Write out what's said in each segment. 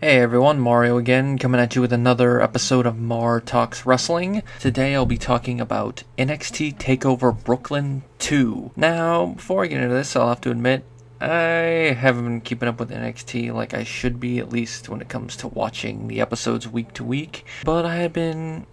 Hey everyone, Mario again, coming at you with another episode of Mar Talks Wrestling. Today I'll be talking about NXT TakeOver Brooklyn 2. Now, before I get into this, I'll have to admit, I haven't been keeping up with NXT like I should be, at least when it comes to watching the episodes week to week. But I have been,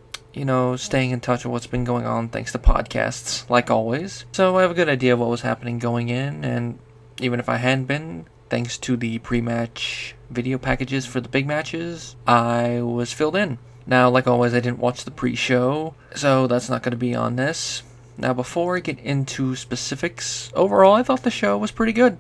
staying in touch with what's been going on thanks to podcasts, like always. So I have a good idea of what was happening going in, and even if I hadn't been, thanks to the pre-match video packages for the big matches, I was filled in. Now, like always, I didn't watch the pre-show, so that's not going to be on this. Now, before I get into specifics, overall, I thought the show was pretty good.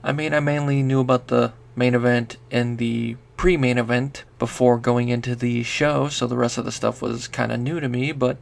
I mean, I mainly knew about the main event and the pre-main event before going into the show, so the rest of the stuff was kind of new to me, but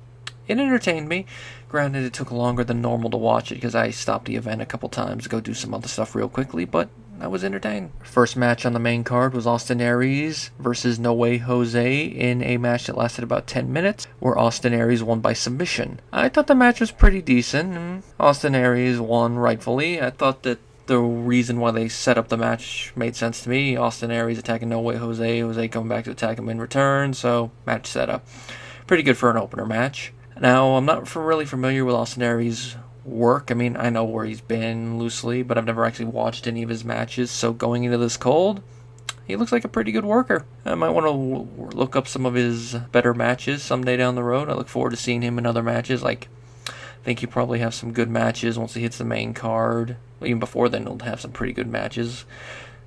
it entertained me. Granted, it took longer than normal to watch it because I stopped the event a couple times to go do some other stuff real quickly, but I was entertained. First match on the main card was Austin Aries versus No Way Jose in a match that lasted about 10 minutes, where Austin Aries won by submission. I thought the match was pretty decent. Austin Aries won rightfully. I thought that the reason why they set up the match made sense to me. Austin Aries attacking No Way Jose, Jose coming back to attack him in return, so match setup. Pretty good for an opener match. Now, I'm not really familiar with Austin Aries' work. I mean, I know where he's been loosely, but I've never actually watched any of his matches, so going into this cold, he looks like a pretty good worker. I might want to look up some of his better matches someday down the road. I look forward to seeing him in other matches. I think he'll probably have some good matches once he hits the main card. Even before then, he'll have some pretty good matches.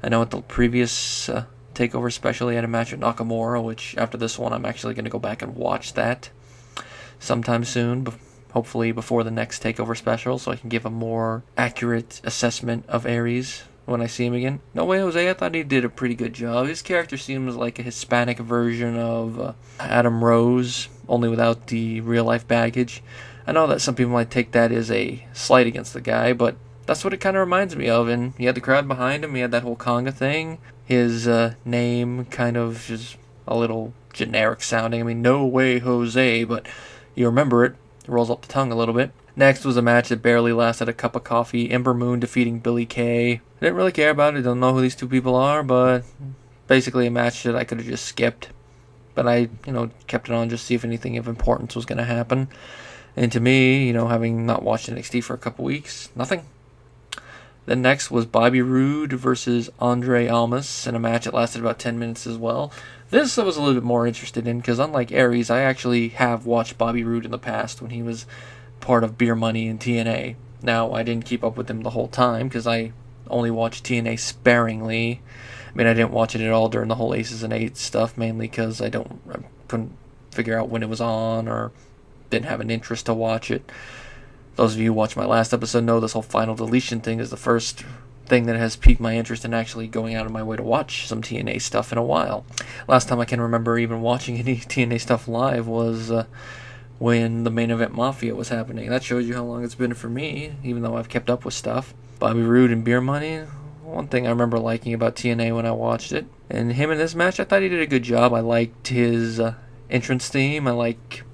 I know at the previous TakeOver special, he had a match with Nakamura, which after this one, I'm actually going to go back and watch that sometime soon, hopefully before the next TakeOver special, so I can give a more accurate assessment of Aries when I see him again. No Way Jose, I thought he did a pretty good job. His character seems like a Hispanic version of Adam Rose, only without the real-life baggage. I know that some people might take that as a slight against the guy, but that's what it kind of reminds me of, and he had the crowd behind him, he had that whole conga thing. His name kind of just a little generic sounding. I mean, No Way Jose, but you remember it. It rolls up the tongue a little bit. Next was a match that barely lasted a cup of coffee. Ember Moon defeating Billie Kay. I didn't really care about it. Don't know who these two people are, but basically a match that I could have just skipped. But I, kept it on just to see if anything of importance was going to happen. And to me, having not watched NXT for a couple weeks, nothing. Then next was Bobby Roode versus Andre Almas in a match that lasted about 10 minutes as well. This I was a little bit more interested in because unlike Aries, I actually have watched Bobby Roode in the past when he was part of Beer Money and TNA. Now, I didn't keep up with him the whole time because I only watched TNA sparingly. I mean, I didn't watch it at all during the whole Aces and Eights stuff, mainly because I couldn't figure out when it was on or didn't have an interest to watch it. Those of you who watched my last episode know this whole Final Deletion thing is the first thing that has piqued my interest in actually going out of my way to watch some TNA stuff in a while. Last time I can remember even watching any TNA stuff live was when the Main Event Mafia was happening. That shows you how long it's been for me, even though I've kept up with stuff. Bobby Roode and Beer Money, one thing I remember liking about TNA when I watched it. And him in this match, I thought he did a good job. I liked his entrance theme. I like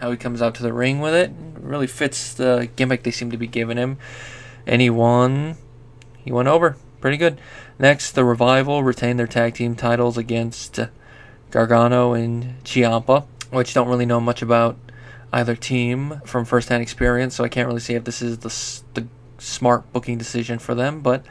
how he comes out to the ring with it. It really fits the gimmick they seem to be giving him. And he won over. Pretty good. Next, the Revival retained their tag team titles against Gargano and Ciampa, which don't really know much about either team from first-hand experience, so I can't really say if this is the smart booking decision for them, but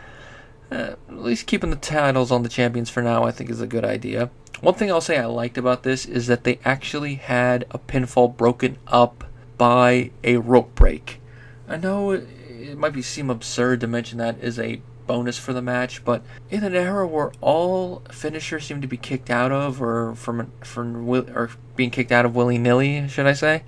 at least keeping the titles on the champions for now I think is a good idea. One thing I'll say I liked about this is that they actually had a pinfall broken up by a rope break. I know it might seem absurd to mention that as a bonus for the match, but in an era where all finishers seem to be kicked out of, or being kicked out of willy-nilly, should I say,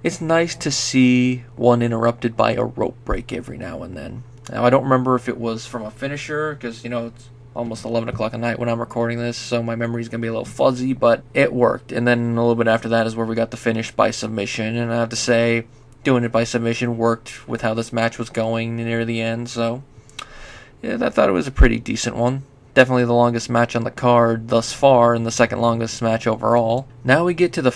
it's nice to see one interrupted by a rope break every now and then. Now, I don't remember if it was from a finisher, because, it's almost 11 o'clock at night when I'm recording this, so my memory's going to be a little fuzzy, but it worked. And then a little bit after that is where we got the finish by submission, and I have to say, doing it by submission worked with how this match was going near the end, so yeah, I thought it was a pretty decent one. Definitely the longest match on the card thus far, and the second longest match overall. Now we get to the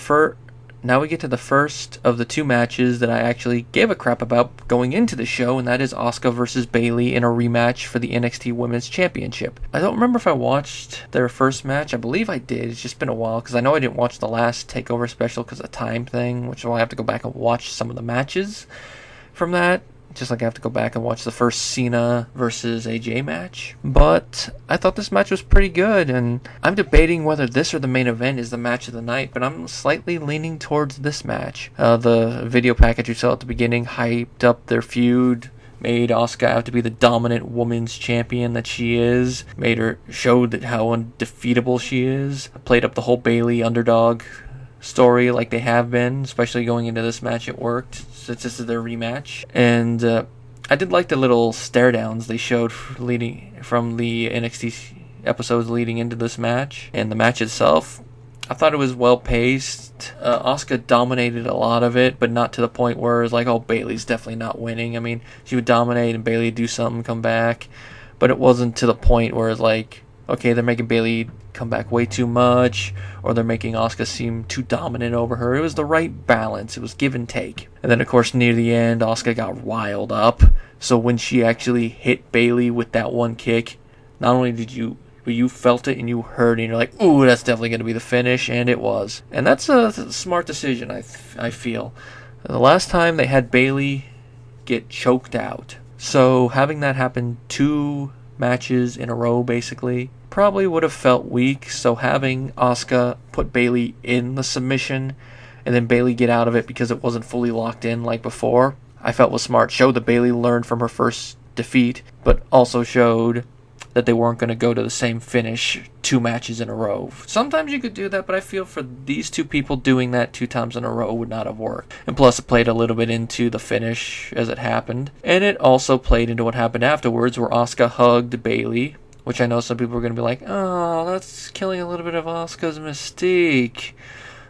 now we get to the first of the two matches that I actually gave a crap about going into the show, and that is Asuka versus Bayley in a rematch for the NXT Women's Championship. I don't remember if I watched their first match. I believe I did. It's just been a while, because I know I didn't watch the last TakeOver special because of the time thing, which I'll have to go back and watch some of the matches from that. Just like I have to go back and watch the first Cena versus AJ match. But I thought this match was pretty good, and I'm debating whether this or the main event is the match of the night, but I'm slightly leaning towards this match. The video package you saw at the beginning hyped up their feud, made Asuka out to be the dominant women's champion that she is, showed that how undefeatable she is, played up the whole Bayley underdog story like they have been, especially going into this match. It worked since this is their rematch. And I did like the little stare downs they showed leading from the NXT episodes leading into this match. And the match itself, I thought it was well paced. Asuka dominated a lot of it, but not to the point where it's like, oh, Bayley's definitely not winning. I mean, she would dominate and Bayley would do something, come back, but it wasn't to the point where it's like, okay, they're making Bayley come back way too much, or they're making Asuka seem too dominant over her. It was the right balance. It was give and take. And then, of course, near the end, Asuka got riled up. So when she actually hit Bayley with that one kick, not only did you, but you felt it and you heard it, and you're like, ooh, that's definitely going to be the finish, and it was. And that's a smart decision, I feel. The last time they had Bayley get choked out. So having that happen 2 matches in a row, basically, probably would have felt weak. So having Asuka put Bayley in the submission and then Bayley get out of it because it wasn't fully locked in like before, I felt was smart. Showed that Bayley learned from her first defeat, but also showed that they weren't going to go to the same finish 2 matches in a row. Sometimes you could do that, but I feel for these 2 people doing that 2 times in a row would not have worked. And plus, it played a little bit into the finish as it happened. And it also played into what happened afterwards, where Asuka hugged Bayley, which I know some people are going to be like, oh, that's killing a little bit of Asuka's mystique,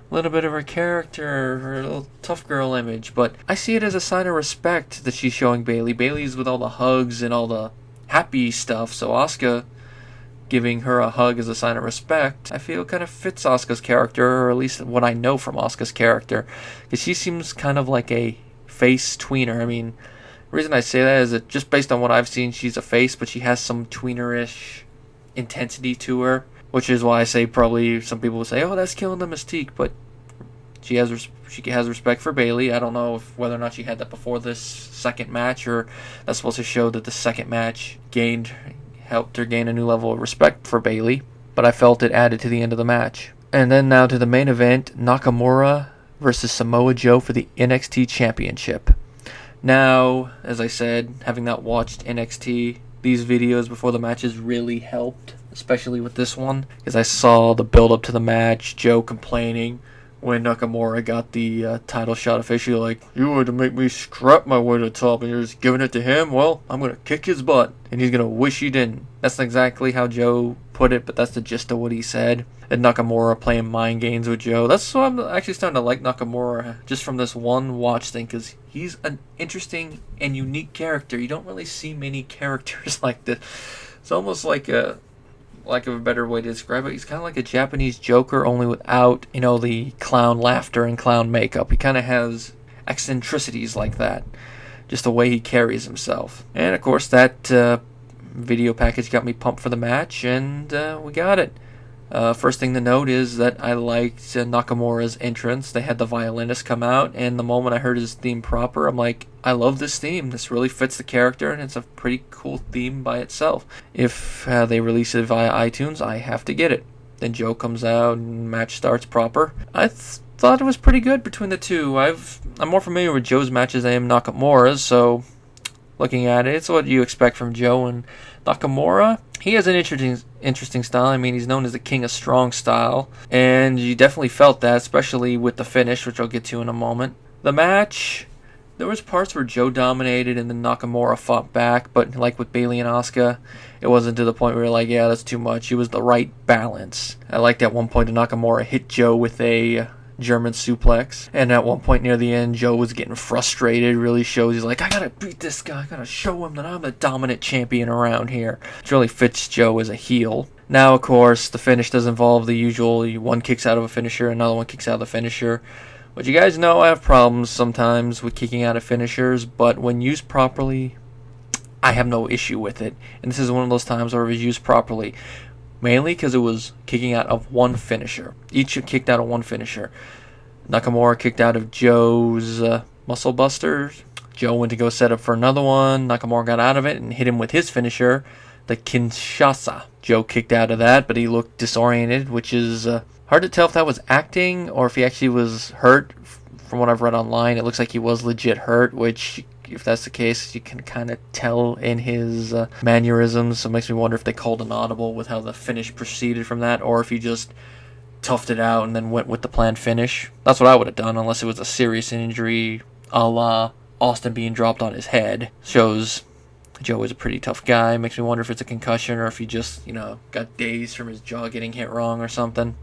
a little bit of her character, her little tough girl image. But I see it as a sign of respect that she's showing Bayley. Bayley's with all the hugs and all the happy stuff, so Asuka giving her a hug as a sign of respect, I feel kind of fits Asuka's character, or at least what I know from Asuka's character, because she seems kind of like a face tweener. I mean, the reason I say that is that just based on what I've seen, she's a face, but she has some tweenerish intensity to her, which is why I say probably some people will say, oh, that's killing the mystique, but she has respect for Bayley. I don't know whether or not she had that before this second match, or that's supposed to show that the second match helped her gain a new level of respect for Bayley, but I felt it added to the end of the match. And then now to the main event, Nakamura versus Samoa Joe for the NXT Championship. Now, as I said, having not watched NXT, these videos before the matches really helped, especially with this one, because I saw the build up to the match, Joe complaining when Nakamura got the title shot officially, like, you were to make me scrap my way to the top and you're just giving it to him? Well, I'm going to kick his butt and he's going to wish he didn't. That's not exactly how Joe put it, but that's the gist of what he said. And Nakamura playing mind games with Joe. That's why I'm actually starting to like Nakamura just from this one watch thing, because he's an interesting and unique character. You don't really see many characters like this. It's almost like a lack of a better way to describe it, he's kind of like a Japanese Joker, only without, the clown laughter and clown makeup. He kind of has eccentricities like that, just the way he carries himself. And of course, that video package got me pumped for the match, and we got it. First thing to note is that I liked Nakamura's entrance. They had the violinist come out, and the moment I heard his theme proper, I'm like, I love this theme. This really fits the character, and it's a pretty cool theme by itself. If they release it via iTunes, I have to get it. Then Joe comes out, and match starts proper. I thought it was pretty good between the two. I'm more familiar with Joe's matches than I am Nakamura's, so looking at it, it's what you expect from Joe. And Nakamura, he has an interesting style. I mean, he's known as the king of strong style, and you definitely felt that, especially with the finish, which I'll get to in a moment. The match, there was parts where Joe dominated and then Nakamura fought back, but like with Bayley and Asuka, it wasn't to the point where you're like, yeah, that's too much. It was the right balance. I liked at one point that Nakamura hit Joe with a German suplex, and at one point near the end, Joe was getting frustrated. Really shows he's like, I gotta beat this guy. I gotta show him that I'm the dominant champion around here. Which really fits Joe as a heel. Now, of course, the finish does involve the usual, one kicks out of a finisher, another one kicks out of the finisher, But you guys know I have problems sometimes with kicking out of finishers, but when used properly, I have no issue with it. And this is one of those times where it was used properly. Mainly because it was kicking out of one finisher. Each kicked out of one finisher. Nakamura kicked out of Joe's Muscle Busters. Joe went to go set up for another one. Nakamura got out of it and hit him with his finisher, the Kinshasa. Joe kicked out of that, but he looked disoriented, which is hard to tell if that was acting or if he actually was hurt. From what I've read online, it looks like he was legit hurt, which, if that's the case, you can kind of tell in his mannerisms. So it makes me wonder if they called an audible with how the finish proceeded from that, or if he just toughed it out and then went with the planned finish. That's what I would have done, unless it was a serious injury, a la Austin being dropped on his head. Shows Joe is a pretty tough guy. Makes me wonder if it's a concussion or if he just, got dazed from his jaw getting hit wrong or something.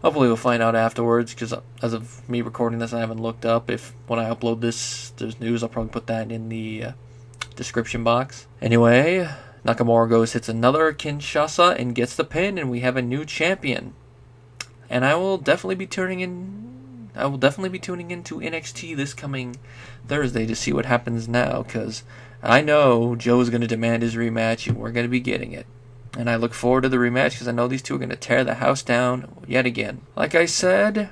Hopefully we'll find out afterwards, because as of me recording this, I haven't looked up. If when I upload this, there's news, I'll probably put that in the description box. Anyway, Nakamura hits another Kinshasa and gets the pin, and we have a new champion. And I will definitely be tuning into NXT this coming Thursday to see what happens now, because I know Joe's going to demand his rematch, and we're going to be getting it. And I look forward to the rematch because I know these two are going to tear the house down yet again. Like I said,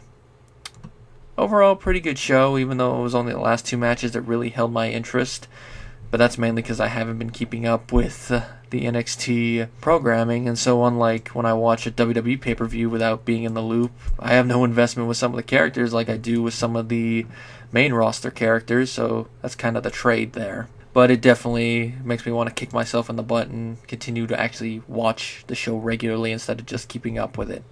overall pretty good show, even though it was only the last two matches that really held my interest. But that's mainly because I haven't been keeping up with the NXT programming. And so unlike when I watch a WWE pay-per-view without being in the loop, I have no investment with some of the characters like I do with some of the main roster characters. So that's kind of the trade there. But it definitely makes me want to kick myself in the butt and continue to actually watch the show regularly instead of just keeping up with it.